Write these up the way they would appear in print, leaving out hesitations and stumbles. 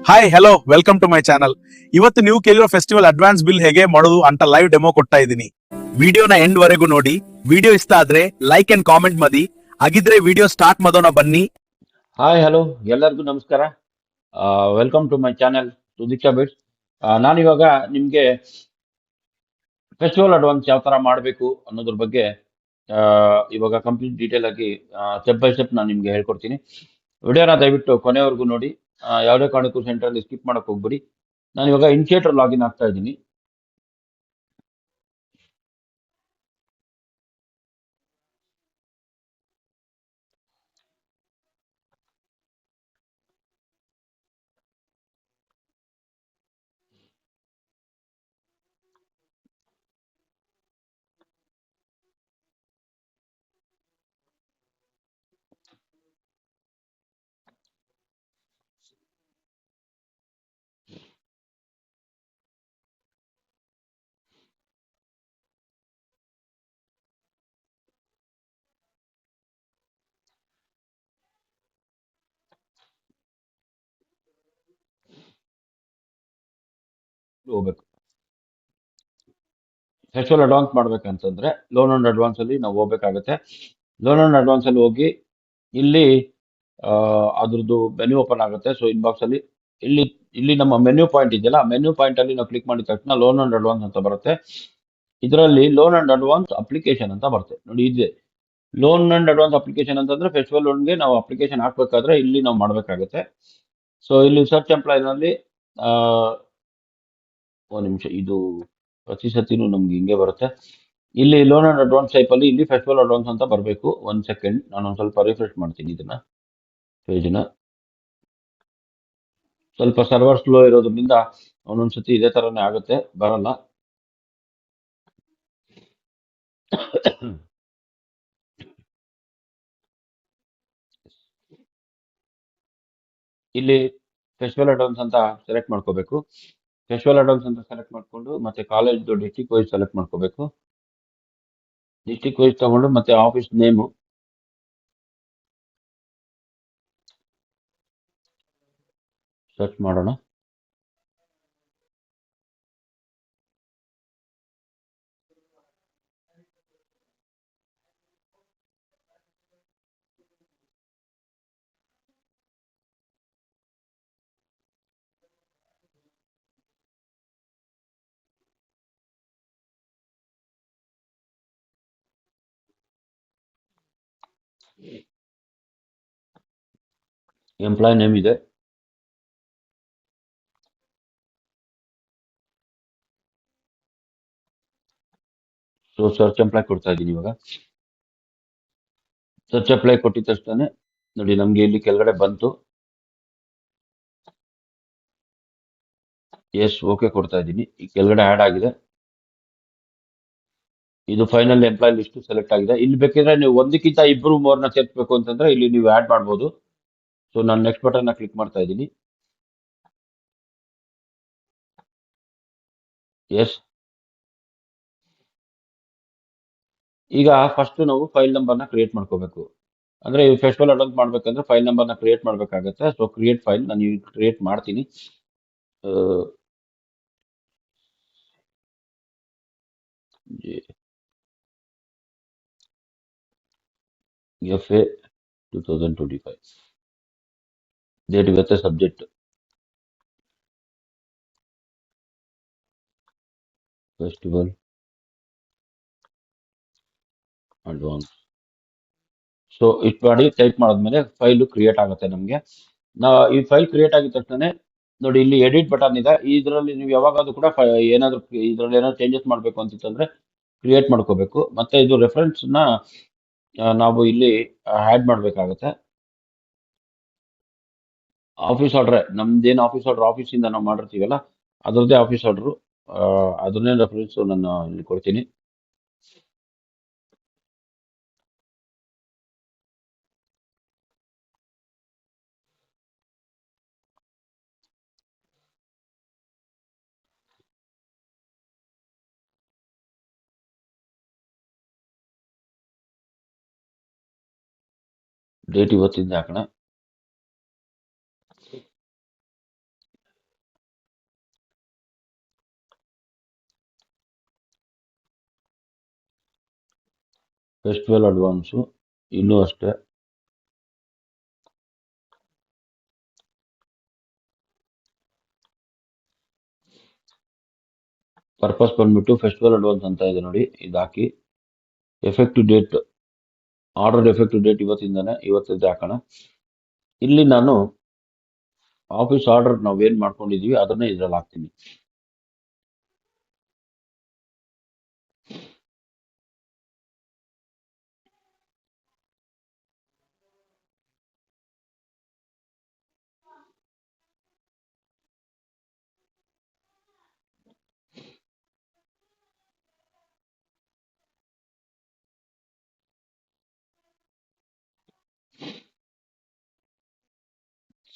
Hi hello welcome to my channel. ಇವತ್ತು ನೀವು ಕೇಳಿರೋ festival advance bill ಹೇಗೆ ಮಾಡೋದು ಅಂತ ಲೈವ್ ಡೆಮೋ ಕೊಡ್ತಾ ಇದ್ದೀನಿ. ವಿಡಿಯೋನ ಎಂಡ್ ವರೆಗೂ ನೋಡಿ. ವಿಡಿಯೋ ಇಷ್ಟ ಆದ್ರೆ ಲೈಕ್ ಅಂಡ್ ಕಾಮೆಂಟ್ ಮಾಡಿ. ಹಾಗಿದ್ರೆ ವಿಡಿಯೋ ಸ್ಟಾರ್ಟ್ ಮಾಡೋಣ ಬನ್ನಿ. ಹಾಯ್ ಹಲೋ ಎಲ್ಲರಿಗೂ ನಮಸ್ಕಾರ. Welcome to my channel Sudeeksha bits. ನಾನಿವಾಗ ನಿಮಗೆ ಫೆಸ್ಟಿವಲ್ ಅಡ್ವಾನ್ಸ್ ಯಾವ ಥರ ಮಾಡಬೇಕು ಅನ್ನೋದ್ರ ಬಗ್ಗೆ ಇವಾಗ ಕಂಪ್ಲೀಟ್ ಡೀಟೇಲ್ ಆಗಿ ಸ್ಟೆಪ್ ಬೈ ಸ್ಟೆಪ್ ನಾನು ನಿಮಗೆ ಹೇಳ್ಕೊಡ್ತೀನಿ. ವಿಡಿಯೋನ ದಯವಿಟ್ಟು ಕೊನೆವರೆಗೂ ನೋಡಿ. ಯಾವುದೇ ಕಾರಣಕ್ಕೂ ಸೆಂಟ್ರಲ್ಲಿ ಸ್ಕಿಪ್ ಮಾಡಕ್ಕೆ ಹೋಗ್ಬಿಡಿ. ನಾನು ಇವಾಗ ಇನ್ಶಿಯೇಟರ್ ಲಾಗಿನ್ ಆಗ್ತಾ ಇದ್ದೀನಿ. ಹೋಗ್ಬೇಕು. ಫೆಸ್ಟಿವಲ್ ಅಡ್ವಾನ್ಸ್ ಮಾಡ್ಬೇಕಂತಂದ್ರೆ ಲೋನ್ ಅಂಡ್ ಅಡ್ವಾನ್ಸ್ ಅಲ್ಲಿ ನಾವು ಹೋಗ್ಬೇಕಾಗತ್ತೆ. ಲೋನ್ ಅಂಡ್ ಅಡ್ವಾನ್ಸ್ ಅಲ್ಲಿ ಹೋಗಿ ಇಲ್ಲಿ ಅದ್ರದ್ದು ಮೆನ್ಯೂ ಓಪನ್ ಆಗುತ್ತೆ. ಸೊ ಇನ್ಬಾಕ್ಸ್ ಅಲ್ಲಿ ಇಲ್ಲಿ ಇಲ್ಲಿ ನಮ್ಮ ಮೆನ್ಯೂ ಪಾಯಿಂಟ್ ಇದೆಯಲ್ಲ, ಮೆನ್ಯೂ ಪಾಯಿಂಟ್ ಅಲ್ಲಿ ನಾವು ಕ್ಲಿಕ್ ಮಾಡಿದ ತಕ್ಷಣ ಲೋನ್ ಅಂಡ್ ಅಡ್ವಾನ್ಸ್ ಅಂತ ಬರುತ್ತೆ. ಇದರಲ್ಲಿ ಲೋನ್ ಅಂಡ್ ಅಡ್ವಾನ್ಸ್ ಅಪ್ಲಿಕೇಶನ್ ಅಂತ ಬರುತ್ತೆ ನೋಡಿ. ಇದೆ ಲೋನ್ ಅಂಡ್ ಅಡ್ವಾನ್ಸ್ ಅಪ್ಲಿಕೇಶನ್ ಅಂತಂದ್ರೆ ಫೆಸ್ಟಿವಲ್ ಲೋನ್ಗೆ ನಾವು ಅಪ್ಲಿಕೇಶನ್ ಹಾಕ್ಬೇಕಾದ್ರೆ ಇಲ್ಲಿ ನಾವು ಮಾಡಬೇಕಾಗುತ್ತೆ. ಸೊ ಇಲ್ಲಿ ಸರ್ಚ್ ಎಂಪ್ಲಾಯ್ನಲ್ಲಿ ಒಂದು ನಿಮಿಷ, ಇದು ಪ್ರತಿ ಸತಿನೂ ನಮ್ಗೆ ಹಿಂಗೆ ಬರುತ್ತೆ. ಇಲ್ಲಿ ಲೋನ್ ಅಂಡ್ ಅಡ್ವಾನ್ಸ್ ಟೈಪ್ ಅಲ್ಲಿ ಇಲ್ಲಿ ಫೆಸ್ಟಿವಲ್ ಅಡ್ವಾನ್ಸ್ ಅಂತ ಬರಬೇಕು. ಒಂದ್ ಸೆಕೆಂಡ್, ನಾನು ಒಂದು ಸ್ವಲ್ಪ ರಿಫ್ರೆಶ್ ಮಾಡ್ತೀನಿ ಇದನ್ನ ಪೇಜ್ನ. ಸ್ವಲ್ಪ ಸರ್ವರ್ ಸ್ಲೋ ಇರೋದ್ರಿಂದ ಒಂದೊಂದ್ಸತಿ ಇದೇ ತರನೇ ಆಗುತ್ತೆ, ಬರಲ್ಲ. ಇಲ್ಲಿ ಫೆಸ್ಟಿವಲ್ ಅಡ್ವಾನ್ಸ್ ಅಂತ ಸೆಲೆಕ್ಟ್ ಮಾಡ್ಕೋಬೇಕು. ಫೆಸ್ಟಿವಲ್ ಅಡ್ವಾನ್ಸ್ ಅಂತ ಸೆಲೆಕ್ಟ್ ಮಾಡ್ಕೊಂಡು ಮತ್ತೆ ಕಾಲೇಜ್ ಡಿಸ್ಟಿಕ್ ವೈಸ್ ಸೆಲೆಕ್ಟ್ ಮಾಡ್ಕೋಬೇಕು. ಡಿಸ್ಟಿಕ್ ವೈಸ್ ತಗೊಂಡು ಮತ್ತೆ ಆಫೀಸ್ ನೇಮು ಸರ್ಚ್ ಮಾಡೋಣ. ಎಂಪ್ಲಾಯ್ ನೇಮ್ ಇದೆ. ಸೊ ಸರ್ಚ್ ಎಂಪ್ಲಾಯ್ ಕೊಡ್ತಾ ಇದ್ದೀನಿ ಇವಾಗ. ಸರ್ಚ್ ಅಪ್ಲೈ ಕೊಟ್ಟಿದ ತಕ್ಷಣ ನೋಡಿ ನಮ್ಗೆ ಇಲ್ಲಿ ಕೆಳಗಡೆ ಬಂತು. ಎಸ್, ಓಕೆ ಕೊಡ್ತಾ ಇದ್ದೀನಿ. ಈ ಕೆಳಗಡೆ ಆ್ಯಡ್ ಆಗಿದೆ. ಇದು ಫೈನಲ್ ಎಂಪ್ಲಾಯ್ ಲಿಸ್ಟ್ ಸೆಲೆಕ್ಟ್ ಆಗಿದೆ. ಇಲ್ಲಿ ಬೇಕಿದ್ರೆ ನೀವು ಒಂದಕ್ಕಿಂತ ಇಬ್ರು ಮೂರನ್ನ ಸೇರಿಸಬೇಕು ಅಂತಂದ್ರೆ ಇಲ್ಲಿ ನೀವು ಆ್ಯಡ್ ಮಾಡ್ಬೋದು. ಸೊ ನಾನು ನೆಕ್ಸ್ಟ್ ಬಟನ್ ಕ್ಲಿಕ್ ಮಾಡ್ತಾ ಇದ್ದೀನಿ. ಎಸ್. ಈಗ ಫಸ್ಟ್ ನಾವು ಫೈಲ್ ನಂಬರ್ನ ಕ್ರಿಯೇಟ್ ಮಾಡ್ಕೋಬೇಕು. ಅಂದ್ರೆ ಈ ಫೆಸ್ಟಿವಲ್ ಅಡ್ವಾನ್ಸ್ ಮಾಡ್ಬೇಕಂದ್ರೆ ಫೈಲ್ ನಂಬರ್ನ ಕ್ರಿಯೇಟ್ ಮಾಡ್ಬೇಕಾಗತ್ತೆ. ಸೊ ಕ್ರಿಯೇಟ್ ಫೈಲ್ ನಾನು ಕ್ರಿಯೇಟ್ ಮಾಡ್ತೀನಿ. FA 2025 ಡೇಟ್ ಇವತ್ತೆ, ಸಬ್ಜೆಕ್ಟ್ ಫೆಸ್ಟಿವಲ್ ಅಡ್ವಾನ್ಸ್. ಸೊ ಇಷ್ಟು ಮಾಡಿ ಟೈಪ್ ಮಾಡಿದ್ಮೇಲೆ ಫೈಲು ಕ್ರಿಯೇಟ್ ಆಗುತ್ತೆ ನಮಗೆ. ಈ ಫೈಲ್ ಕ್ರಿಯೇಟ್ ಆಗಿದ ತಕ್ಷಣ ನೋಡಿ ಇಲ್ಲಿ ಎಡಿಟ್ ಬಟನ್ ಇದೆ. ಇದರಲ್ಲಿ ನೀವು ಯಾವಾಗಾದ್ರೂ ಕೂಡ ಏನಾದ್ರು ಇದರಲ್ಲಿ ಏನಾದ್ರು ಚೇಂಜಸ್ ಮಾಡಬೇಕು ಅಂತಿತ್ತಂದ್ರೆ ಕ್ರಿಯೇಟ್ ಮಾಡ್ಕೋಬೇಕು. ಮತ್ತೆ ಇದು ರೆಫರೆನ್ಸ್ ನ ನಾವು ಇಲ್ಲಿ ಆ್ಯಡ್ ಮಾಡಬೇಕಾಗುತ್ತೆ. ಆಫೀಸ್ ಆರ್ಡ್ರೆ ನಮ್ದೇನು ಆಫೀಸ್ ಆರ್ಡರ್ ಆಫೀಸಿಂದ ನಾವು ಮಾಡಿರ್ತೀವಲ್ಲ ಅದರದ್ದೇ ಆಫೀಸ್ ಆರ್ಡ್ರು. ಅದನ್ನೇ ರೆಫರೆನ್ಸ್ ನಾನು ಇಲ್ಲಿ ಕೊಡ್ತೀನಿ. ಡೇಟ್ ಇವತ್ತಿಂದ ಹಾಕೋಣ. ಫೆಸ್ಟಿವಲ್ ಅಡ್ವಾನ್ಸು ಇನ್ನೂ ಅಷ್ಟೇ. ಪರ್ಪಸ್ ಬಂದ್ಬಿಟ್ಟು ಫೆಸ್ಟಿವಲ್ ಅಡ್ವಾನ್ಸ್ ಅಂತ ಇದೆ ನೋಡಿ, ಇದು ಹಾಕಿ. Effective date, order effective date ಇವತ್ತಿದ್ದು ಹಾಕೋಣ. ಇಲ್ಲಿ ನಾನು ಆಫೀಸ್ ಆರ್ಡರ್ ನಾವೇನ್ ಮಾಡ್ಕೊಂಡಿದೀವಿ ಅದನ್ನ ಇದ್ರಲ್ಲಿ ಹಾಕ್ತೀನಿ.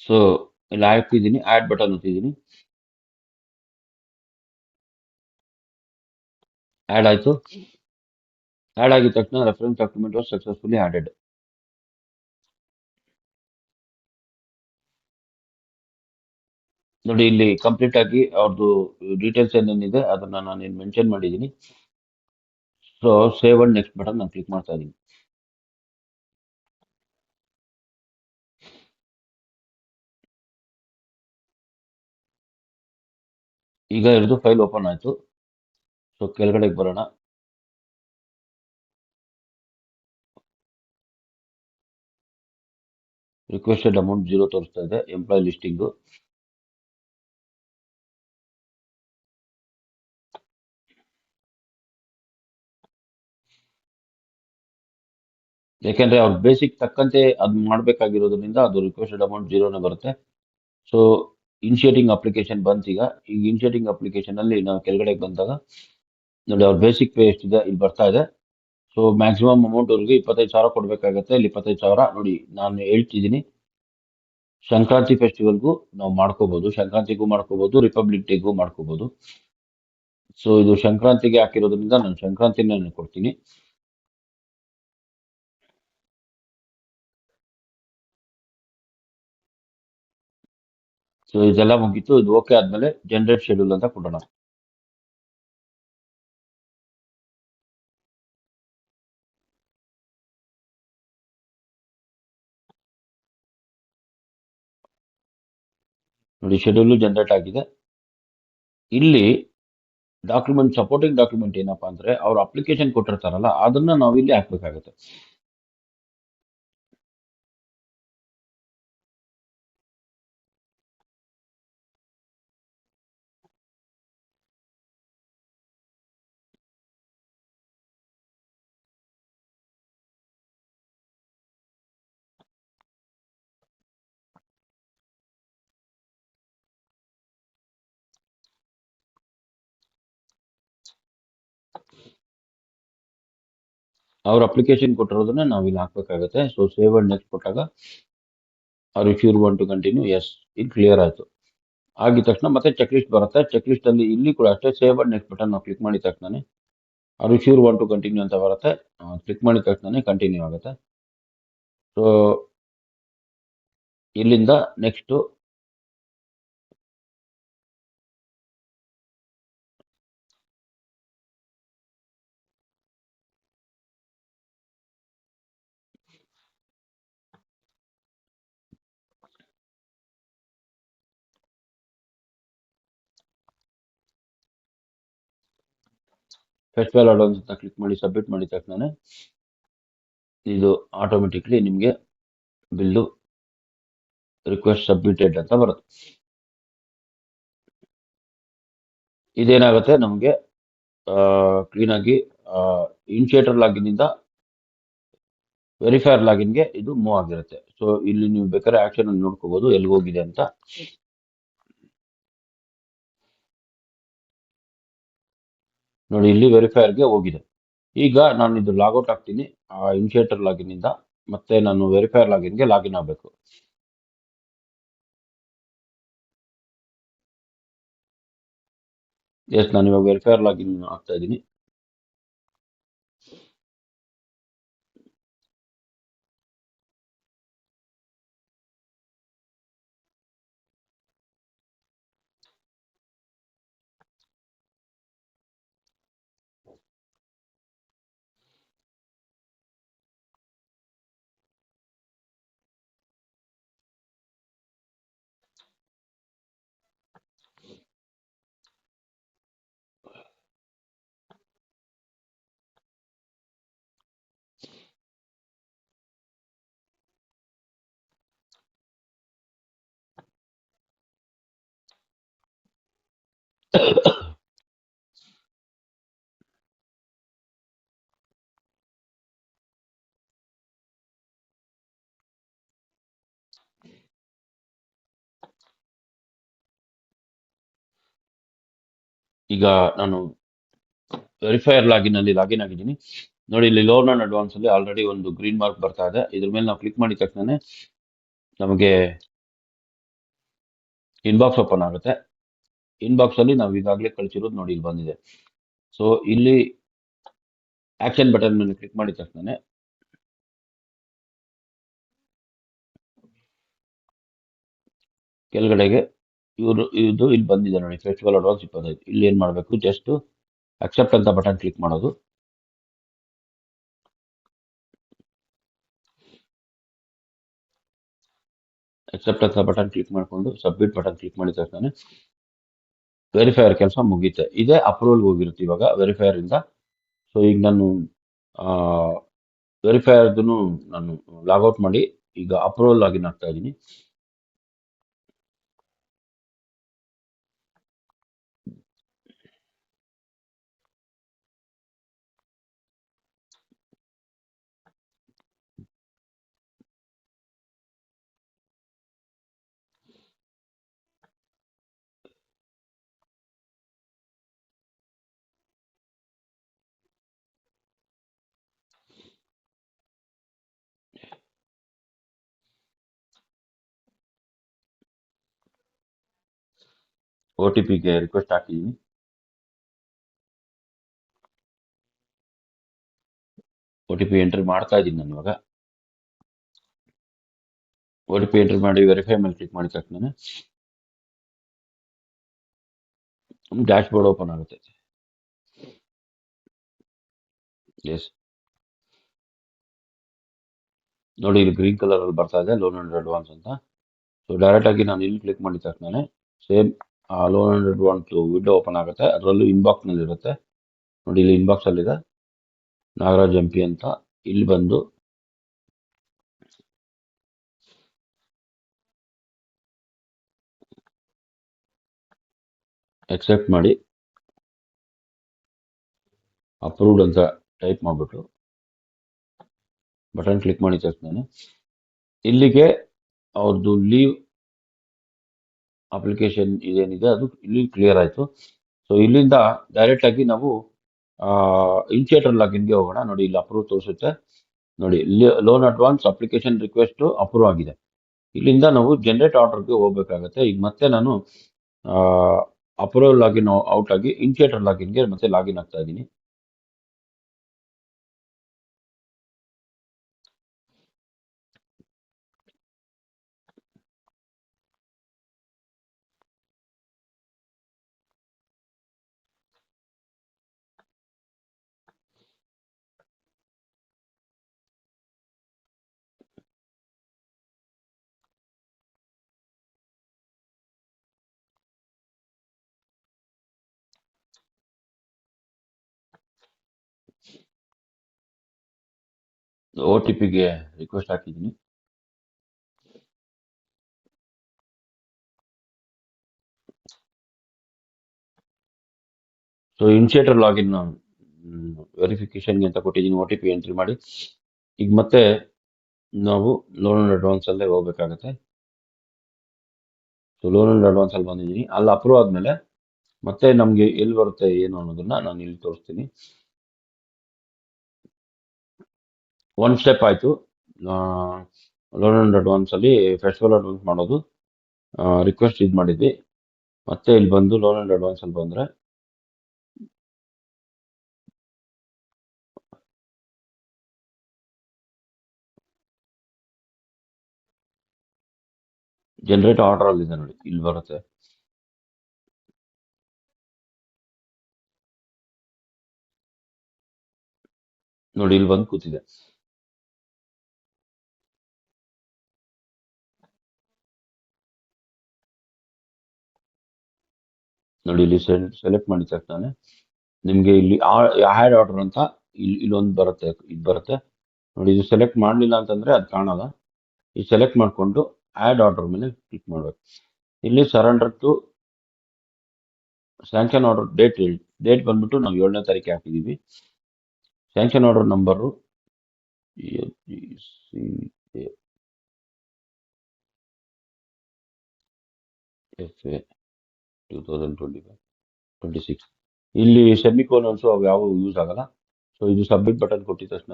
ಸೊ ಇಲ್ಲಿ ಹಾಕಿದ್ದೀನಿ, ಆಡ್ ಬಟನ್ ಒತ್ತಿದ್ದೀನಿ. ಆಡ್ ಆಯ್ತು. ಆಡ್ ಆಗಿದ ತಕ್ಷಣ reference document was successfully added. ನೋಡಿ ಇಲ್ಲಿ ಕಂಪ್ಲೀಟ್ ಆಗಿ ಅವ್ರದ್ದು ಡೀಟೇಲ್ಸ್ ಏನೇನಿದೆ ಅದನ್ನ ನಾನು ಇಲ್ಲಿ ಮೆನ್ಷನ್ ಮಾಡಿದ್ದೀನಿ. So save and next button ನಾನು ಕ್ಲಿಕ್ ಮಾಡ್ತಾ ಇದ್ದೀನಿ. ಈಗ ಇರೋದು ಫೈಲ್ ಓಪನ್ ಆಯ್ತು. ಸೊ ಕೆಳಗಡೆಗೆ ಬರೋಣ. ರಿಕ್ವೆಸ್ಟೆಡ್ ಅಮೌಂಟ್ 0 ತೋರಿಸ್ತಾ ಇದೆ. ಎಂಪ್ಲಾಯ್ ಲಿಸ್ಟಿಂಗು ಯಾಕೆಂದ್ರೆ ಅವ್ರ ಬೇಸಿಕ್ ತಕ್ಕಂತೆ ಅದು ಮಾಡ್ಬೇಕಾಗಿರೋದ್ರಿಂದ ಅದು ರಿಕ್ವೆಸ್ಟೆಡ್ ಅಮೌಂಟ್ 0ನೇ ಬರುತ್ತೆ. ಸೊ ಇನಿಷಿಯೇಟಿಂಗ್ ಅಪ್ಲಿಕೇಶನ್ ಬಂತು. ಈಗ ಇನಿಷಿಯೇಟಿಂಗ್ ಅಪ್ಲಿಕೇಶನ್ ಅಲ್ಲಿ ನಾವು ಕೆಳಗಡೆ ಬಂದಾಗ ನೋಡಿ ಅವ್ರ ಬೇಸಿಕ್ ಪೇ ಎಷ್ಟಿದೆ ಇಲ್ಲಿ ಬರ್ತಾ ಇದೆ. ಸೊ ಮ್ಯಾಕ್ಸಿಮಮ್ ಅಮೌಂಟ್ ಅವ್ರಿಗೆ 25,000 ಕೊಡ್ಬೇಕಾಗತ್ತೆ. ಇಲ್ಲಿ 25,000 ನೋಡಿ ನಾನು ಹೇಳ್ತಿದ್ದೀನಿ. ಸಂಕ್ರಾಂತಿ ಫೆಸ್ಟಿವಲ್ಗೂ ನಾವು ಮಾಡ್ಕೋಬಹುದು, ಸಂಕ್ರಾಂತಿಗೂ ಮಾಡ್ಕೋಬಹುದು, ರಿಪಬ್ಲಿಕ್ ಡೇಗೂ ಮಾಡ್ಕೋಬಹುದು. ಸೊ ಇದು ಸಂಕ್ರಾಂತಿಗೆ ಹಾಕಿರೋದ್ರಿಂದ ನಾನು ಸಂಕ್ರಾಂತಿನೇ ಕೊಡ್ತೀನಿ. ಸೊ ಇದೆಲ್ಲ ಮುಗೀತು. ಇದು ಓಕೆ ಆದ್ಮೇಲೆ ಜನರೇಟ್ ಶೆಡ್ಯೂಲ್ ಅಂತ ಕೊಡೋಣ. ನೋಡಿ ಶೆಡ್ಯೂಲ್ ಜನರೇಟ್ ಆಗಿದೆ. ಇಲ್ಲಿ ಡಾಕ್ಯುಮೆಂಟ್, ಸಪೋರ್ಟಿಂಗ್ ಡಾಕ್ಯುಮೆಂಟ್ ಏನಪ್ಪಾ ಅಂದ್ರೆ ಅವ್ರ ಅಪ್ಲಿಕೇಶನ್ ಕೊಟ್ಟಿರ್ತಾರಲ್ಲ ಅದನ್ನ ನಾವು ಇಲ್ಲಿ ಹಾಕ್ಬೇಕಾಗತ್ತೆ. ಅವ್ರ ಅಪ್ಲಿಕೇಶನ್ ಕೊಟ್ಟಿರೋದನ್ನ ನಾವು ಇಲ್ಲಿ ಹಾಕ್ಬೇಕಾಗತ್ತೆ. ಸೊ ಸೇವ್ ಅಂಡ್ ನೆಕ್ಸ್ಟ್ ಕೊಟ್ಟಾಗ or if you want to continue, yes, ಇದು ಕ್ಲಿಯರ್ ಆಯ್ತು. ಆಗಿದ ತಕ್ಷಣ ಮತ್ತೆ ಚೆಕ್ ಲಿಸ್ಟ್ ಬರುತ್ತೆ. ಚೆಕ್ ಲಿಸ್ಟ್ ಅಲ್ಲಿ ಇಲ್ಲಿ ಕೂಡ ಅಷ್ಟೇ ಸೇವ್ ಅಂಡ್ ನೆಕ್ಸ್ಟ್ ಬಟನ್ ನಾವು ಕ್ಲಿಕ್ ಮಾಡಿದ ತಕ್ಷಣ or if you want to continue ಅಂತ ಬರುತ್ತೆ. ಕ್ಲಿಕ್ ಮಾಡಿದ ತಕ್ಷಣ ಕಂಟಿನ್ಯೂ ಆಗುತ್ತೆ. ಸೊ ಇಲ್ಲಿಂದ ನೆಕ್ಸ್ಟ್ ಫೆಸ್ಟಿವಲ್ ಅಡ್ವಾನ್ಸ್ ಅಂತ ಕ್ಲಿಕ್ ಮಾಡಿ ಸಬ್ಮಿಟ್ ಮಾಡಿದ ತಕ್ಷಣ ಇದು ಆಟೋಮೆಟಿಕ್ಲಿ ನಿಮಗೆ ಬಿಲ್ಲು ರಿಕ್ವೆಸ್ಟ್ ಸಬ್ಮಿಟೆಡ್ ಅಂತ ಬರುತ್ತೆ. ಇದೇನಾಗುತ್ತೆ ನಮಗೆ ಕ್ಲೀನ್ ಆಗಿ ಇನಿಷಿಯೇಟರ್ ಲಾಗಿನ್ ಇಂದ ವೆರಿಫೈರ್ ಲಾಗಿನ್ಗೆ ಇದು ಮೂವ್ ಆಗಿರುತ್ತೆ. ಸೊ ಇಲ್ಲಿ ನೀವು ಬೇಕಾದ್ರೆ ಆಕ್ಷನ್ ಅನ್ನು ನೋಡ್ಕೋಬಹುದು ಎಲ್ಲಿ ಹೋಗಿದೆ ಅಂತ. ನೋಡಿ ಇಲ್ಲಿ ವೆರಿಫೈರ್ಗೆ ಹೋಗಿದೆ. ಈಗ ನಾನು ಇದು ಲಾಗೌಟ್ ಆಗ್ತೀನಿ ಇನಿಷಿಯೇಟರ್ ಲಾಗಿನ್ ಇಂದ. ಮತ್ತೆ ನಾನು ವೆರಿಫೈರ್ ಲಾಗಿನ್ಗೆ ಲಾಗಿನ್ ಆಗಬೇಕು. ಎಸ್, ನಾನು ಇವಾಗ ವೆರಿಫೈರ್ ಲಾಗಿನ್ ಆಗ್ತಾ ಇದ್ದೀನಿ. ಈಗ ನಾನು ವೆರಿಫೈಯರ್ ಲಾಗಿನ್ ಆಗಿದ್ದೀನಿ. ನೋಡಿ, ಇಲ್ಲಿ ಲೋನ್ ಅಂಡ್ ಅಡ್ವಾನ್ಸ್ ಅಲ್ಲಿ ಆಲ್ರೆಡಿ ಒಂದು ಗ್ರೀನ್ ಮಾರ್ಕ್ ಬರ್ತಾ ಇದೆ. ಇದ್ರ ಮೇಲೆ ನಾವು ಕ್ಲಿಕ್ ಮಾಡಿದ ತಕ್ಷಣ ನಮಗೆ ಇನ್ಬಾಕ್ಸ್ ಓಪನ್ ಆಗುತ್ತೆ. ಇನ್ಬಾಕ್ಸ್ ಅಲ್ಲಿ ನಾವು ಈಗಾಗಲೇ ಕಳಿಸಿರೋದು ನೋಡಿ ಇಲ್ಲಿ ಬಂದಿದೆ. ಸೊ ಇಲ್ಲಿ ಆಕ್ಷನ್ ಬಟನ್ ಮೇಲೆ ಕ್ಲಿಕ್ ಮಾಡಿದ ತಕ್ಷಣ ಕೆಳಗಡೆಗೆ ಇದು ಇಲ್ಲಿ ಬಂದಿದೆ ನೋಡಿ, ಫೆಸ್ಟಿವಲ್ ಅಡ್ವಾನ್ಸ್ 25. ಇಲ್ಲಿ ಏನ್ ಮಾಡಬೇಕು, ಜಸ್ಟ್ ಅಕ್ಸೆಪ್ಟ್ ಅಂತ ಬಟನ್ ಕ್ಲಿಕ್ ಮಾಡೋದು. ಅಕ್ಸೆಪ್ಟ್ ಅಂತ ಬಟನ್ ಕ್ಲಿಕ್ ಮಾಡಿಕೊಂಡು ಸಬ್ಮಿಟ್ ಬಟನ್ ಕ್ಲಿಕ್ ಮಾಡಿದ ತಕ್ಷಣ ವೆರಿಫೈಯರ್ ಕೆಲಸ ಮುಗೀತೆ. ಇದೇ ಅಪ್ರೂವಲ್ ಹೋಗಿರುತ್ತೆ ಇವಾಗ ವೆರಿಫೈಯರ್ ಇಂದ. ಸೊ ಈಗ ನಾನು ವೆರಿಫೈಯರ್ದು ನಾನು ಲಾಗೌಟ್ ಮಾಡಿ ಈಗ ಅಪ್ರೂವಲ್ ಲಾಗಿನ್ ಆಗ್ತಾ ಇದ್ದೀನಿ. OTPಗೆ ರಿಕ್ವೆಸ್ಟ್ ಹಾಕಿದ್ದೀನಿ. OTP ಎಂಟ್ರಿ ಮಾಡ್ತಾ ಇದ್ದೀನಿ ನಾನು ಇವಾಗ. OTP ಎಂಟ್ರಿ ಮಾಡಿ ವೆರಿಫೈ ಮೇಲೆ ಕ್ಲಿಕ್ ಮಾಡಿದ ತಕ್ಷಣ ಡ್ಯಾಶ್ ಬೋರ್ಡ್ ಓಪನ್ ಆಗುತ್ತೆ. ಎಸ್, ನೋಡಿ ಇಲ್ಲಿ ಗ್ರೀನ್ ಕಲರ್ ಅಲ್ಲಿ ಬರ್ತಾ ಇದೆ ಲೋನ್ ಅಂಡ್ ಅಡ್ವಾನ್ಸ್ ಅಂತ. ಸೊ ಡೈರೆಕ್ಟ್ ಆಗಿ ನಾನು ಇಲ್ಲಿ ಕ್ಲಿಕ್ ಮಾಡಿದ ತಕ್ಷಣ same loan and advance window open ಆಗುತ್ತೆ. ಅದರಲ್ಲೂ ಇನ್ಬಾಕ್ಸ್ ನಲ್ಲಿ ಇರುತ್ತೆ ನೋಡಿ, ಇಲ್ಲಿ ಇನ್ಬಾಕ್ಸ್ ಅಲ್ಲಿ ಇದೆ ನಾಗರಾಜ್ MP ಅಂತ. ಇಲ್ಲಿ ಬಂದು ಅಕ್ಸೆಪ್ಟ್ ಮಾಡಿ ಅಪ್ರೂವ್ಡ್ ಅಂತ ಟೈಪ್ ಮಾಡಿಬಿಟ್ಟು ಬಟನ್ ಕ್ಲಿಕ್ ಮಾಡಿದ ತಕ್ಷಣ ಇಲ್ಲಿಗೆ ಅವ್ರದ್ದು ಲೀವ್ ಅಪ್ಲಿಕೇಶನ್ ಇದೇನಿದೆ ಅದು ಇಲ್ಲಿ ಕ್ಲಿಯರ್ ಆಯಿತು. ಸೊ ಇಲ್ಲಿಂದ ಡೈರೆಕ್ಟ್ ಆಗಿ ನಾವು ಇನಿಷಿಯೇಟರ್ ಲಾಗಿನ್ಗೆ ಹೋಗೋಣ. ನೋಡಿ ಇಲ್ಲಿ ಅಪ್ರೂವ್ ತೋರಿಸುತ್ತೆ ನೋಡಿ, loan advance application request approve ಆಗಿದೆ. ಇಲ್ಲಿಂದ ನಾವು ಜನರೇಟ್ ಆರ್ಡರ್ಗೆ ಹೋಗ್ಬೇಕಾಗತ್ತೆ. ಈಗ ಮತ್ತೆ ನಾನು ಅಪ್ರೂವ್ ಲಾಗಿನ್ ಔಟ್ ಆಗಿ ಇನಿಷಿಯೇಟರ್ ಲಾಗಿನ್ಗೆ ಮತ್ತೆ ಲಾಗಿನ್ ಆಗ್ತಾ ಇದ್ದೀನಿ. OTPಗೆ ರಿಕ್ವೆಸ್ಟ್ ಹಾಕಿದ್ದೀನಿ. ಸೊ ಇನಿಷಿಯೇಟರ್ ಲಾಗಿನ್ ವೆರಿಫಿಕೇಶನ್ಗೆ ಅಂತ ಕೊಟ್ಟಿದ್ದೀನಿ. OTP ಎಂಟ್ರಿ ಮಾಡಿ ಈಗ ಮತ್ತೆ ನಾವು ಲೋನ್ ಅಂಡ್ ಅಡ್ವಾನ್ಸ್ ಅಲ್ಲೇ ಹೋಗ್ಬೇಕಾಗತ್ತೆ. ಸೊ ಲೋನ್ ಅಂಡ್ ಅಡ್ವಾನ್ಸ್ ಅಲ್ಲಿ ಬಂದಿದ್ದೀನಿ. ಅಲ್ಲಿ ಅಪ್ರೂವ್ ಆದ್ಮೇಲೆ ಮತ್ತೆ ನಮ್ಗೆ ಎಲ್ಲಿ ಬರುತ್ತೆ ಏನು ಅನ್ನೋದನ್ನ ನಾನು ಇಲ್ಲಿ ತೋರಿಸ್ತೀನಿ. ಒನ್ ಸ್ಟೆಪ್ ಆಯ್ತು. ಲೋನ್ ಅಂಡ್ ಅಡ್ವಾನ್ಸ್ ಅಲ್ಲಿ ಫೆಸ್ಟಿವಲ್ ಅಡ್ವಾನ್ಸ್ ಮಾಡೋದು ರಿಕ್ವೆಸ್ಟ್ ಇದು ಮಾಡಿದ್ವಿ. ಮತ್ತೆ ಇಲ್ಲಿ ಬಂದು ಲೋನ್ ಅಂಡ್ ಅಡ್ವಾನ್ಸ್ ಅಲ್ಲಿ ಬಂದ್ರೆ ಜನರೇಟ್ ಆರ್ಡರ್ ಅಲ್ಲಿ ಇದೆ ನೋಡಿ, ಇಲ್ಲಿ ಬರುತ್ತೆ. ನೋಡಿ ಇಲ್ಲಿ ಬಂದು ಕೂತಿದೆ. ನೋಡಿ ಇಲ್ಲಿ ಸೆಲೆಕ್ಟ್ ಮಾಡಿದ ತಕ್ಷಣ ನಿಮ್ಗೆ ಇಲ್ಲಿ ಆ್ಯಡ್ ಆರ್ಡರ್ ಅಂತ ಇಲ್ಲೊಂದು ಬರುತ್ತೆ, ಇದು ಬರುತ್ತೆ ನೋಡಿ. ಇದು ಸೆಲೆಕ್ಟ್ ಮಾಡಲಿಲ್ಲ ಅಂತಂದ್ರೆ ಅದು ಕಾಣಲ್ಲ. ಈ ಸೆಲೆಕ್ಟ್ ಮಾಡಿಕೊಂಡು ಆ್ಯಡ್ ಆರ್ಡರ್ ಮೇಲೆ ಕ್ಲಿಕ್ ಮಾಡ್ಬೇಕು. ಇಲ್ಲಿ surrender to sanction order date ಬಂದ್ಬಿಟ್ಟು ನಾವು 7ನೇ ತಾರೀಕು ಹಾಕಿದ್ದೀವಿ. Sanction order number FA 2025-26. ಇಲ್ಲಿ ಸೆಮಿಕೋಲನ್ಸ್ ಅವು ಯಾವ ಯೂಸ್ ಆಗಲ್ಲ. ಸೊ ಇದು ಸಬ್ಮಿಟ್ ಬಟನ್ ಕೊಟ್ಟಿದ ತಕ್ಷಣ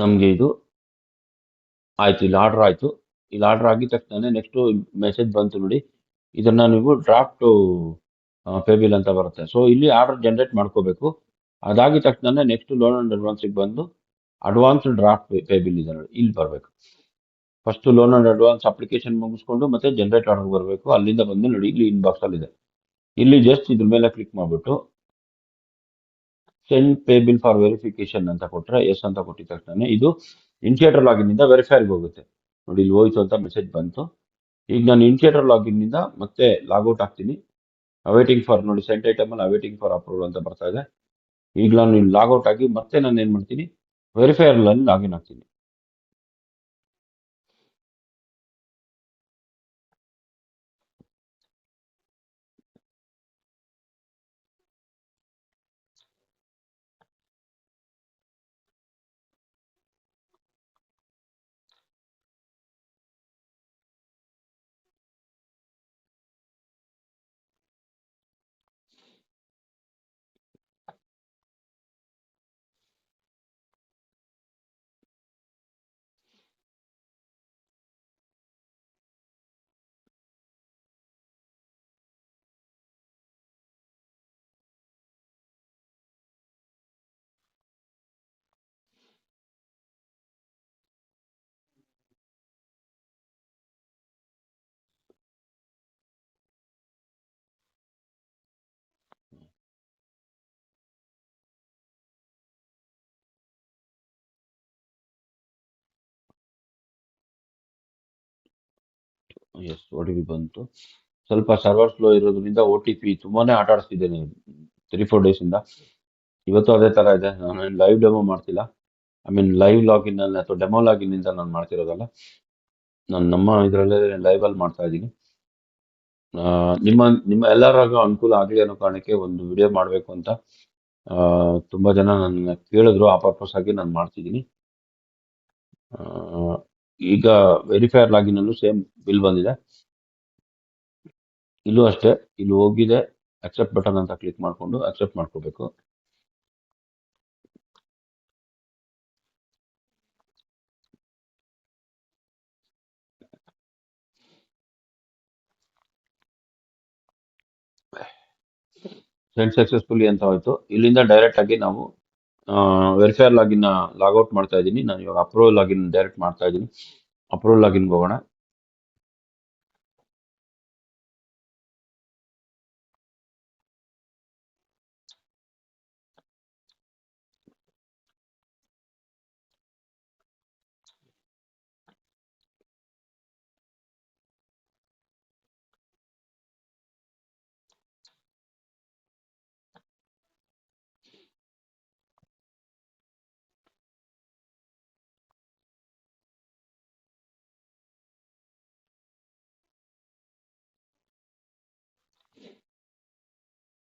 ನಮಗೆ ಇದು ಆಯ್ತು, ಇಲ್ಲಿ ಆರ್ಡರ್ ಆಯ್ತು. ಇಲ್ಲಿ ಆರ್ಡರ್ ಆಗಿದ ತಕ್ಷಣ ನೆಕ್ಸ್ಟ್ ಮೆಸೇಜ್ ಬಂತು ನೋಡಿ, ಇದನ್ನ ನೀವು ಡ್ರಾಫ್ಟ್ ಪೇ ಬಿಲ್ ಅಂತ ಬರುತ್ತೆ. ಸೊ ಇಲ್ಲಿ ಆರ್ಡರ್ ಜನರೇಟ್ ಮಾಡ್ಕೋಬೇಕು. ಅದಾಗಿದ ತಕ್ಷಣ ನೆಕ್ಸ್ಟ್ ಲೋನ್ ಅಂಡ್ ಅಡ್ವಾನ್ಸ್ಗೆ ಬಂದು ಅಡ್ವಾನ್ಸ್ ಡ್ರಾಫ್ಟ್ ಪೇ ಬಿಲ್ ಇದೆ ನೋಡಿ, ಇಲ್ಲಿ ಬರಬೇಕು. First loan and advance application ಮುಗಿಸ್ಕೊಂಡು ಮತ್ತೆ ಜನರೇಟ್ ಆರ್ಡರ್ ಬರಬೇಕು. ಅಲ್ಲಿಂದ ಬಂದು ನೋಡಿ ಇಲ್ಲಿ ಇನ್ಬಾಕ್ಸ್ ಅಲ್ಲಿ ಇದೆ. ಇಲ್ಲಿ ಜಸ್ಟ್ ಇದ್ರ ಮೇಲೆ ಕ್ಲಿಕ್ ಮಾಡ್ಬಿಟ್ಟು send pay bill for verification ಅಂತ ಕೊಟ್ರೆ ಎಸ್ ಅಂತ ಕೊಟ್ಟಿದ ತಕ್ಷಣ ಇದು ಇನ್ಶಿಯೇಟರ್ ಲಾಗಿನ್ ಇಂದ ವೆರಿಫೈರ್ಗೆ ಹೋಗುತ್ತೆ ನೋಡಿ. ಇಲ್ಲಿ ಹೋಯ್ತು ಅಂತ ಮೆಸೇಜ್ ಬಂತು. ಈಗ ನಾನು ಇನ್ಶಿಯೇಟರ್ ಲಾಗಿನ್ ಇಂದ ಮತ್ತೆ ಲಾಗೌಟ್ ಆಗ್ತೀನಿ. ಅವೈಟಿಂಗ್ ಫಾರ್ ನೋಡಿ, ಸೆಂಟ್ ಐಟಮ್ ಅಲ್ಲಿ ಅವೈಟಿಂಗ್ ಫಾರ್ ಅಪ್ರೂವಲ್ ಅಂತ ಬರ್ತಾ ಇದೆ. ಈಗ ನಾನು ಇಲ್ಲಿ ಲಾಗೌಟ್ ಆಗಿ ಮತ್ತೆ ನಾನು ಏನ್ ಮಾಡ್ತೀನಿ, ವೆರಿಫೈರ್ ಅಲ್ಲಿ ಲಾಗಿನ್ ಆಗ್ತೀನಿ. ಎಸ್, OTP ಬಂತು. ಸ್ವಲ್ಪ ಸರ್ವರ್ ಸ್ಲೋ ಇರೋದ್ರಿಂದ OTP ತುಂಬಾನೇ ಆಟ ಆಡಿಸ್ತಿದ್ದೇನೆ 3-4 ಡೇಸ್ ಇಂದ. ಇವತ್ತು ಅದೇ ತರ ಇದೆ. ನಾನು ಲೈವ್ ಡೆಮೋ ಮಾಡ್ತಿಲ್ಲ. ಲೈವ್ ಲಾಗಿನ್ ಅಲ್ಲಿ ಅಥವಾ ಡೆಮೋ ಲಾಗಿನ್ ಇಂದ ನಾನು ಮಾಡ್ತಿರೋದಲ್ಲ. ನಾನು ನಮ್ಮ ಇದರಲ್ಲೇ ಲೈವ್ ಅಲ್ಲಿ ಮಾಡ್ತಾ ಇದ್ದೀನಿ. ನಿಮ್ಮ ಎಲ್ಲರಿಗೂ ಅನುಕೂಲ ಆಗಲಿ ಅನ್ನೋ ಕಾರಣಕ್ಕೆ ಒಂದು ವಿಡಿಯೋ ಮಾಡಬೇಕು ಅಂತ ತುಂಬಾ ಜನ ನನ್ನ ಕೇಳಿದ್ರು. ಆ ಪರ್ಪಸ್ ಆಗಿ ನಾನು ಮಾಡ್ತಿದ್ದೀನಿ. ಈಗ ವೆರಿಫೈರ್ ಲಾಗಿನ್ ಅಲ್ಲೂ ಸೇಮ್ ಬಿಲ್ ಬಂದಿದೆ. ಇಲ್ಲೂ ಅಷ್ಟೇ, ಇಲ್ಲಿ ಹೋಗಿದೆ ಅಕ್ಸೆಪ್ಟ್ ಬಟನ್ ಅಂತ ಕ್ಲಿಕ್ ಮಾಡ್ಕೊಂಡು ಅಕ್ಸೆಪ್ಟ್ ಮಾಡ್ಕೋಬೇಕು. ಸೆಂಡ್ ಸಕ್ಸಸ್ಫುಲಿ ಅಂತ ಹೋಯ್ತು. ಇಲ್ಲಿಂದ ಡೈರೆಕ್ಟ್ ಆಗಿ ನಾವು ವೆರಿಫೈರ್ ಲಾಗಿನ್ ಲಾಗೌಟ್ ಮಾಡ್ತಾ ಇದ್ದೀನಿ. ನಾನು ಇವಾಗ ಅಪ್ರೂವಲ್ ಲಾಗಿನ್ ಡೈರೆಕ್ಟ್ ಮಾಡ್ತಾ ಇದ್ದೀನಿ. ಅಪ್ರೂವಲ್ ಲಾಗಿನ್ಗೆ ಹೋಗೋಣ.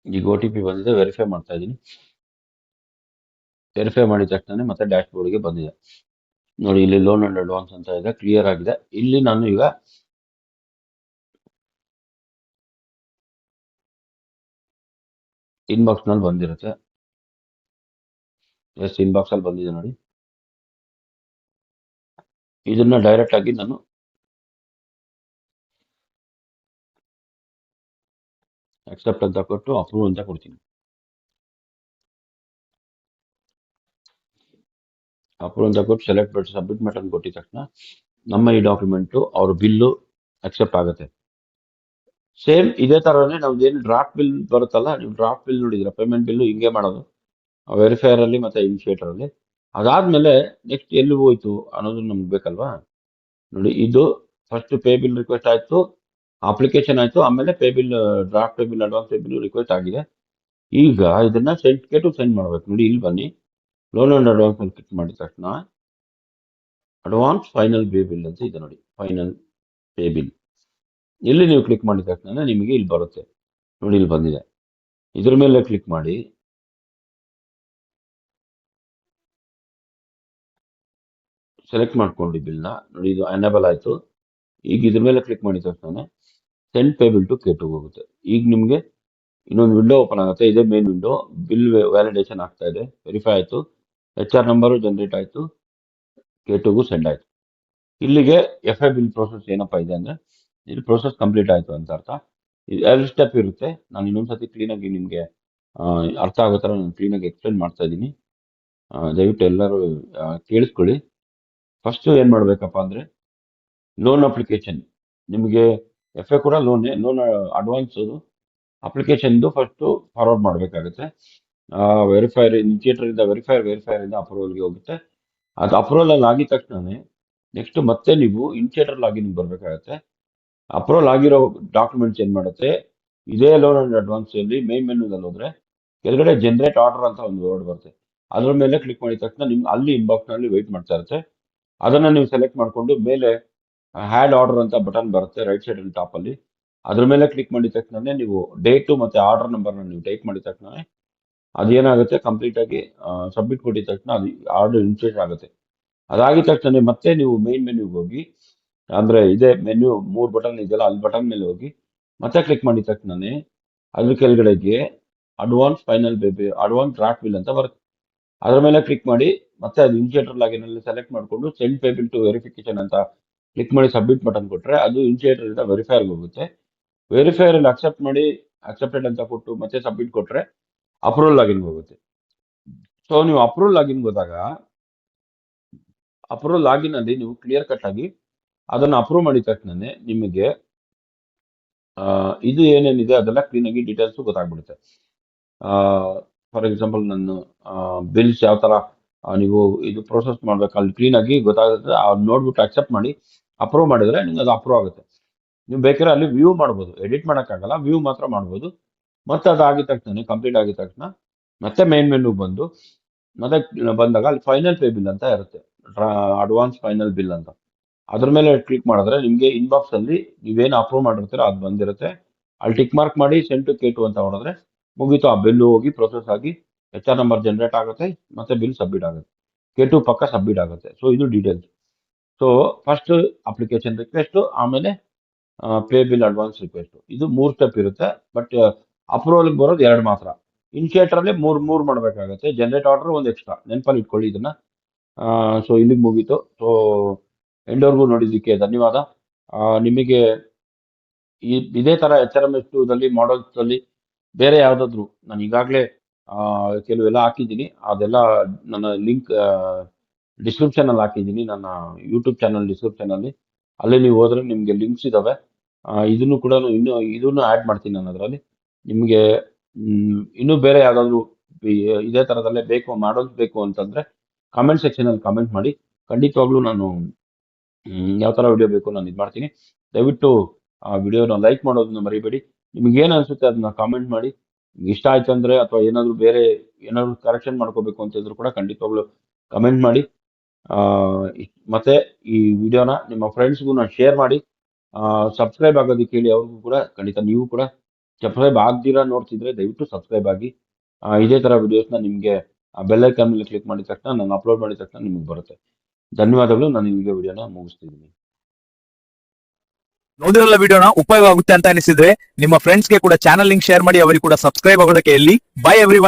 ಈಗ OTP ಬಂದಿದೆ, ವೆರಿಫೈ ಮಾಡ್ತಾ ಇದ್ದೀನಿ. ವೆರಿಫೈ ಮಾಡಿದ ತಕ್ಷಣ ಮತ್ತೆ ಡ್ಯಾಶ್ ಬೋರ್ಡ್ಗೆ ಬಂದಿದೆ ನೋಡಿ. ಇಲ್ಲಿ ಲೋನ್ ಅಂಡ್ ಅಡ್ವಾನ್ಸ್ ಅಂತ ಇದೆ, ಕ್ಲಿಯರ್ ಆಗಿದೆ. ಇಲ್ಲಿ ನಾನು ಈಗ ಇನ್ಬಾಕ್ಸ್ ನಲ್ಲಿ ಬಂದಿರುತ್ತೆ. ಎಸ್, ಇನ್ಬಾಕ್ಸ್ ಅಲ್ಲಿ ಬಂದಿದೆ ನೋಡಿ. ಇದನ್ನ ಡೈರೆಕ್ಟ್ ಆಗಿ ನಾನು ಅಕ್ಸೆಪ್ಟ್ ಅಂತ ಕೊಟ್ಟು ಅಪ್ರೂವ್ ಅಂತ ಕೊಡ್ತೀನಿ. ಅಪ್ರೂವ್ ಅಂತ ಕೊಟ್ಟು ಸೆಲೆಕ್ಟ್ ಬಟ್ ಸಬ್ಮಿಟ್ ಬಟನ್ ಕೊಟ್ಟಿದ ತಕ್ಷಣ ನಮ್ಮ ಈ ಡಾಕ್ಯುಮೆಂಟ್ ಅವ್ರ ಬಿಲ್ಲು ಅಕ್ಸೆಪ್ಟ್ ಆಗುತ್ತೆ. ಸೇಮ್ ಇದೇ ತರನೇ ನಾವು ಏನು ಡ್ರಾಫ್ಟ್ ಬಿಲ್ ಬರುತ್ತಲ್ಲ, ನೀವು ಡ್ರಾಫ್ಟ್ ಬಿಲ್ ನೋಡಿದ್ರೆ ಪೇಮೆಂಟ್ ಬಿಲ್ ಹಿಂಗೆ ಮಾಡೋದು ವೆರಿಫೈರ್ ಅಲ್ಲಿ ಮತ್ತೆ ಇನಿಷಿಯೇಟರ್ ಅಲ್ಲಿ. ಅದಾದ್ಮೇಲೆ ನೆಕ್ಸ್ಟ್ ಎಲ್ಲಿ ಹೋಯ್ತು ಅನ್ನೋದು ನಮ್ಗೆ ಬೇಕಲ್ವಾ ನೋಡಿ. ಇದು ಫಸ್ಟ್ ಪೇ ಬಿಲ್ ರಿಕ್ವೆಸ್ಟ್ ಆಯ್ತು, ಅಪ್ಲಿಕೇಶನ್ ಆಯ್ತು, ಆಮೇಲೆ pay bill draft pay bill advance pay bill request ಆಗಿದೆ. ಈಗ ಇದನ್ನ ಸೆಂಡ್ ಮಾಡ್ಬೇಕು ನೋಡಿ. ಇಲ್ಲಿ ಬನ್ನಿ, ಲೋನ್ ಅಂಡ್ ಅಡ್ವಾನ್ಸ್ ಮೇಲೆ ಕ್ಲಿಕ್ ಮಾಡಿದ ತಕ್ಷಣ ಅಡ್ವಾನ್ಸ್ ಫೈನಲ್ ಪೇ ಬಿಲ್ ಅಂತ ಇದೆ ನೋಡಿ, ಫೈನಲ್ ಪೇ ಬಿಲ್. ಇಲ್ಲಿ ನೀವು ಕ್ಲಿಕ್ ಮಾಡಿದ ತಕ್ಷಣ ನಿಮಗೆ ಇಲ್ಲಿ ಬರುತ್ತೆ ನೋಡಿ, ಇಲ್ಲಿ ಬಂದಿದೆ. ಇದ್ರ ಮೇಲೆ ಕ್ಲಿಕ್ ಮಾಡಿ ಸೆಲೆಕ್ಟ್ ಮಾಡ್ಕೊಂಡು ಬಿಲ್ನ ನೋಡಿ, ಇದು ಎನೇಬಲ್ ಆಯ್ತು. ಈಗ ಇದ್ರ ಮೇಲೆ ಕ್ಲಿಕ್ ಮಾಡಿದ ತಕ್ಷಣ ಸೆಂಡ್ ಪೇಬಲ್ ಟು K2 ಹೋಗುತ್ತೆ. ಈಗ ನಿಮಗೆ ಇನ್ನೊಂದು ವಿಂಡೋ ಓಪನ್ ಆಗುತ್ತೆ. ಇದೇ ಮೇನ್ ವಿಂಡೋ. ಬಿಲ್ ವ್ಯಾಲಿಡೇಷನ್ ಆಗ್ತಾ ಇದೆ, ವೆರಿಫೈ ಆಯ್ತು, HR ನಂಬರು ಜನರೇಟ್ ಆಯ್ತು, K2ಗೂ ಸೆಂಡ್ ಆಯ್ತು. ಇಲ್ಲಿಗೆ FI ಬಿಲ್ ಪ್ರೋಸೆಸ್ ಏನಪ್ಪಾ ಇದೆ ಅಂದ್ರೆ ಇಲ್ಲಿ ಪ್ರೋಸೆಸ್ ಕಂಪ್ಲೀಟ್ ಆಯ್ತು ಅಂತ ಅರ್ಥ. ಇದು 2 ಸ್ಟೆಪ್ ಇರುತ್ತೆ. ನಾನು ಇನ್ನೊಂದ್ಸತಿ ಕ್ಲೀನಾಗಿ ನಿಮಗೆ ಅರ್ಥ ಆಗೋ ಥರ ನಾನು ಕ್ಲೀನಾಗಿ ಎಕ್ಸ್ಪ್ಲೇನ್ ಮಾಡ್ತಾ ಇದ್ದೀನಿ. ದಯವಿಟ್ಟು ಎಲ್ಲರೂ ಕೇಳಿಸ್ಕೊಳ್ಳಿ. ಫಸ್ಟ್ ಏನ್ ಮಾಡ್ಬೇಕಪ್ಪ ಅಂದ್ರೆ ಲೋನ್ ಅಪ್ಲಿಕೇಶನ್, ನಿಮಗೆ FI ಕೂಡ ಲೋನ್ ಅಡ್ವಾನ್ಸ್ ಅಪ್ಲಿಕೇಶನ್ದು ಫಸ್ಟ್ ಫಾರ್ವರ್ಡ್ ಮಾಡಬೇಕಾಗುತ್ತೆ. ವೆರಿಫೈರ್ ಇನಿಷಿಯೇಟರ್ ಇಂದ ವೆರಿಫೈರ್ ಇಂದ ಅಪ್ರೂವಲ್ಗೆ ಹೋಗುತ್ತೆ. ಅದು ಅಪ್ರೂವಲ್ ಅಲ್ಲಿ ಆಗಿದ ತಕ್ಷಣ ನೆಕ್ಸ್ಟ್ ಮತ್ತೆ ನೀವು ಇನಿಷಿಯೇಟರ್ ಲಾಗಿನ್ ಬರಬೇಕಾಗುತ್ತೆ. ಅಪ್ರೂವಲ್ ಆಗಿರೋ ಡಾಕ್ಯುಮೆಂಟ್ಸ್ ಏನ್ ಮಾಡುತ್ತೆ, ಇದೇ ಲೋನ್ ಅಂಡ್ ಅಡ್ವಾನ್ಸ್ ಅಲ್ಲಿ ಮೇನ್ ಮೆನ್ಯೂದಲ್ಲಿ ಹೋದ್ರೆ ಕೆಳಗಡೆ ಜನರೇಟ್ ಆರ್ಡರ್ ಅಂತ ಒಂದು ವರ್ಡ್ ಬರುತ್ತೆ. ಅದ್ರ ಮೇಲೆ ಕ್ಲಿಕ್ ಮಾಡಿದ ತಕ್ಷಣ ನಿಮ್ಗೆ ಅಲ್ಲಿ ಇನ್ಬಾಕ್ಸ್ ನಲ್ಲಿ ವೆಯ್ಟ್ ಮಾಡ್ತಾ ಇರುತ್ತೆ. ಅದನ್ನ ನೀವು ಸೆಲೆಕ್ಟ್ ಮಾಡ್ಕೊಂಡು ಮೇಲೆ ಹ್ಯಾಡ್ ಆರ್ಡರ್ ಅಂತ ಬಟನ್ ಬರುತ್ತೆ ರೈಟ್ ಸೈಡ್ ಅಲ್ಲಿ ಟಾಪ್ ಅಲ್ಲಿ. ಅದ್ರ ಮೇಲೆ ಕ್ಲಿಕ್ ಮಾಡಿದ ತಕ್ಷಣ ನೀವು ಡೇಟು ಮತ್ತೆ ಆರ್ಡರ್ ನಂಬರ್ ನೀವು ಟೈಪ್ ಮಾಡಿದ ತಕ್ಷಣ ಅದೇನಾಗುತ್ತೆ, ಕಂಪ್ಲೀಟ್ ಆಗಿ ಸಬ್ಮಿಟ್ ಕೊಟ್ಟಿದ ತಕ್ಷಣ ಅದು ಆರ್ಡರ್ ಇನ್ಶಿಯೇಟ್ ಆಗುತ್ತೆ. ಅದಾಗಿದ ತಕ್ಷಣ ಮತ್ತೆ ನೀವು ಮೇನ್ ಮೆನ್ಯೂಗೆ ಹೋಗಿ, ಅಂದ್ರೆ ಇದೇ ಮೆನ್ಯೂ 3 ಬಟನ್ ಇದೆಯಲ್ಲ, ಅಲ್ಲಿ ಬಟನ್ ಮೇಲೆ ಹೋಗಿ ಮತ್ತೆ ಕ್ಲಿಕ್ ಮಾಡಿದ ತಕ್ಷಣ ಅದ್ರ ಕೆಳಗಡೆಗೆ ಅಡ್ವಾನ್ಸ್ ಡ್ರಾಫ್ಟ್ ಬಿಲ್ ಅಂತ ಬರುತ್ತೆ. ಅದ್ರ ಮೇಲೆ ಕ್ಲಿಕ್ ಮಾಡಿ ಮತ್ತೆ ಅದು ಇನಿಷಿಯೇಟರ್ ಲಾಗಿನ್ ಅಲ್ಲಿ ಸೆಲೆಕ್ಟ್ ಮಾಡಿಕೊಂಡು ಸೆಂಡ್ ಪೇಬಲ್ ಟು ವೆರಿಫಿಕೇಶನ್ ಅಂತ ಕ್ಲಿಕ್ ಮಾಡಿ ಸಬ್ಮಿಟ್ ಬಟನ್ ಕೊಟ್ರೆ ಅದು ಇನಿಷಿಯೇಟರ್ ಇಂದ ವೆರಿಫೈರ್ಗೆ ಹೋಗುತ್ತೆ. ವೆರಿಫೈರ್ ಅಲ್ಲಿ ಅಕ್ಸೆಪ್ಟ್ ಮಾಡಿ ಅಕ್ಸೆಪ್ಟೆಡ್ ಅಂತ ಕೊಟ್ಟು ಮತ್ತೆ ಸಬ್ಮಿಟ್ ಕೊಟ್ರೆ ಅಪ್ರೂವಲ್ ಲಾಗಿನ್ ಹೋಗುತ್ತೆ. ಸೊ ನೀವು ಅಪ್ರೂವಲ್ ಲಾಗಿನ್ ಹೋದಾಗ ಅಪ್ರೂವಲ್ ಲಾಗಿನ್ ಅಲ್ಲಿ ನೀವು ಕ್ಲಿಯರ್ ಕಟ್ ಆಗಿ ಅದನ್ನ ಅಪ್ರೂವ್ ಮಾಡಿದ ತಕ್ಷಣ ನಿಮಗೆ ಇದು ಏನೇನಿದೆ ಅದೆಲ್ಲ ಕ್ಲೀನ್ ಆಗಿ ಡೀಟೇಲ್ಸ್ ಗೊತ್ತಾಗ್ಬಿಡುತ್ತೆ. ಫಾರ್ ಎಕ್ಸಾಂಪಲ್ ನಾನು ಬಿಲ್ಸ್ ಯಾವ ತರ ನೀವು ಇದು ಪ್ರೋಸೆಸ್ ಮಾಡ್ಬೇಕು ಅಲ್ಲಿ ಕ್ಲೀನ್ ಆಗಿ ಗೊತ್ತಾಗುತ್ತೆ. ಅದು ನೋಡ್ಬಿಟ್ಟು ಅಕ್ಸೆಪ್ಟ್ ಮಾಡಿ ಅಪ್ರೂವ್ ಮಾಡಿದ್ರೆ ನಿಮ್ಗೆ ಅದು ಅಪ್ರೂವ್ ಆಗುತ್ತೆ. ನೀವು ಬೇಕಾದ್ರೆ ಅಲ್ಲಿ ವ್ಯೂ ಮಾಡ್ಬೋದು, ಎಡಿಟ್ ಮಾಡೋಕ್ಕಾಗಲ್ಲ, ವ್ಯೂ ಮಾತ್ರ ಮಾಡ್ಬೋದು. ಮತ್ತೆ ಅದು ಆಗಿದ ತಕ್ಷಣ ಕಂಪ್ಲೀಟ್ ಆಗಿದ ತಕ್ಷಣ ಮತ್ತೆ ಮೇನ್ ಮೆನು ಬಂದು ಮತ್ತೆ ಬಂದಾಗ ಅಲ್ಲಿ ಫೈನಲ್ ಪೇ ಬಿಲ್ ಅಂತ ಇರುತ್ತೆ, ಅಡ್ವಾನ್ಸ್ ಫೈನಲ್ ಬಿಲ್ ಅಂತ. ಅದ್ರ ಮೇಲೆ ಕ್ಲಿಕ್ ಮಾಡಿದ್ರೆ ನಿಮಗೆ ಇನ್ಬಾಕ್ಸ್ ಅಲ್ಲಿ ನೀವೇನು ಅಪ್ರೂವ್ ಮಾಡಿರ್ತೀರೋ ಅದು ಬಂದಿರುತ್ತೆ. ಅಲ್ಲಿ ಟಿಕ್ ಮಾರ್ಕ್ ಮಾಡಿ ಸೆಂಡ್ ಟು K2 ಅಂತ ಹೊಡೆದ್ರೆ ಮುಗೀತು, ಆ ಬಿಲ್ ಹೋಗಿ ಪ್ರೊಸೆಸ್ ಆಗಿ HR ನಂಬರ್ ಜನರೇಟ್ ಆಗುತ್ತೆ, ಮತ್ತೆ ಬಿಲ್ ಸಬ್ಮಿಟ್ ಆಗುತ್ತೆ, K2 ಪಕ್ಕ ಸಬ್ಮಿಟ್ ಆಗುತ್ತೆ. ಸೊ ಇದು details. So first application request, ಆಮೇಲೆ ಪೇ ಬಿಲ್ ಅಡ್ವಾನ್ಸ್ ರಿಕ್ವೆಸ್ಟ್, ಇದು 3 ಸ್ಟೆಪ್ ಇರುತ್ತೆ. ಬಟ್ ಅಪ್ರೂವಲ್ ಬರೋದು 2 ಮಾತ್ರ. ಇನಿಷಿಯೇಟರ್ ಅಲ್ಲಿ ಮೂರ್ ಮಾಡಬೇಕಾಗುತ್ತೆ. ಜನರೇಟ್ ಆರ್ಡರ್ ಒಂದು ಎಕ್ಸ್ಟ್ರಾ, ನೆನಪಲ್ಲಿ ಇಟ್ಕೊಳ್ಳಿ ಇದನ್ನ. ಸೊ ಇಲ್ಲಿಗೆ ಮುಗೀತು. ಸೊ ಎಂಡವರೆಗೂ ನೋಡಿದ್ದಕ್ಕೆ ಧನ್ಯವಾದ. ನಿಮಗೆ ಇದೇ ತರ HRMS2 ದಲ್ಲಿ ಮಾಡಲ್ಸ್ ಅಲ್ಲಿ ಬೇರೆ ಯಾವ್ದಾದ್ರು ನಾನು ಈಗಾಗಲೇ ಕೆಲವೆಲ್ಲ ಹಾಕಿದ್ದೀನಿ, ಅದೆಲ್ಲ ನನ್ನ ಲಿಂಕ್ ಡಿಸ್ಕ್ರಿಪ್ಷನ್ ಅಲ್ಲಿ ಹಾಕಿದ್ದೀನಿ, ನನ್ನ ಯೂಟ್ಯೂಬ್ ಚಾನಲ್ ಡಿಸ್ಕ್ರಿಪ್ಷನ್ ಅಲ್ಲಿ. ಅಲ್ಲಿ ನೀವು ಹೋದ್ರೆ ನಿಮ್ಗೆ ಲಿಂಕ್ಸ್ ಇದಾವೆ. ಇದನ್ನು ಕೂಡ ಇದನ್ನು ಆಡ್ ಮಾಡ್ತೀನಿ ನಾನು ಅದರಲ್ಲಿ. ನಿಮಗೆ ಇನ್ನೂ ಬೇರೆ ಯಾವ್ದಾದ್ರು ಇದೇ ತರದಲ್ಲೇ ಮಾಡಲ್ಸ್ ಬೇಕು ಅಂತಂದ್ರೆ ಕಾಮೆಂಟ್ ಸೆಕ್ಷನ್ ಅಲ್ಲಿ ಕಾಮೆಂಟ್ ಮಾಡಿ. ಖಂಡಿತವಾಗ್ಲೂ ನಾನು ಯಾವ ತರ ವಿಡಿಯೋ ಬೇಕು ನಾನು ಇದು ಮಾಡ್ತೀನಿ. ದಯವಿಟ್ಟು ಆ ವಿಡಿಯೋನ ಲೈಕ್ ಮಾಡೋದನ್ನ ಮರಿಬೇಡಿ. ನಿಮ್ಗೆ ಏನ್ ಅನ್ಸುತ್ತೆ ಅದನ್ನ ಕಾಮೆಂಟ್ ಮಾಡಿ. ಇಷ್ಟ ಆಯ್ತು ಅಂದ್ರೆ ಅಥವಾ ಏನಾದ್ರು ಕರೆಕ್ಷನ್ ಮಾಡ್ಕೋಬೇಕು ಅಂತಿದ್ರು ಕೂಡ ಖಂಡಿತವಾಗ್ಲೂ ಕಮೆಂಟ್ ಮಾಡಿ. ಮತ್ತೆ ಈ ವಿಡಿಯೋನ ನಿಮ್ಮ ಫ್ರೆಂಡ್ಸ್ಗೂ ಶೇರ್ ಮಾಡಿ. ಸಬ್ಸ್ಕ್ರೈಬ್ ಆಗೋದಕ್ಕೆ ಹೇಳಿ ಅವ್ರಿಗೂ ಕೂಡ. ಖಂಡಿತ ನೀವು ಕೂಡ ಸಬ್ಸ್ಕ್ರೈಬ್ ಆಗ್ದಿರಾ ನೋಡ್ತಿದ್ರೆ ದಯವಿಟ್ಟು ಸಬ್ಸ್ಕ್ರೈಬ್ ಆಗಿ. ಇದೇ ತರ ವಿಡಿಯೋಸ್ನ ನಿಮ್ಗೆ ಬೆಲ್ ಐಕಾನ್ ಮೇಲೆ ಕ್ಲಿಕ್ ಮಾಡಿದ ತಕ್ಷಣ ನಾನು ಅಪ್ಲೋಡ್ ಮಾಡಿದ ತಕ್ಷಣ ನಿಮ್ಗೆ ಬರುತ್ತೆ. ಧನ್ಯವಾದಗಳು. ನಾನು ಈಗ ವಿಡಿಯೋನ ಮುಗಿಸ್ತಿದ್ದೀನಿ. ನೋಡಿರಲ್ಲ ವಿಡಿಯೋನ ಉಪಯೋಗ ಆಗುತ್ತೆ ಅಂತ ಅನಿಸಿದ್ರೆ ನಿಮ್ಮ ಫ್ರೆಂಡ್ಸ್ಗೆ ಕೂಡ ಚಾನಲ್ ಲಿಂಕ್ ಶೇರ್ ಮಾಡಿ, ಅವರಿಗೆ ಕೂಡ ಸಬ್ಸ್ಕ್ರೈಬ್ ಆಗೋದಕ್ಕೆ ಹೇಳಿ. By everyone.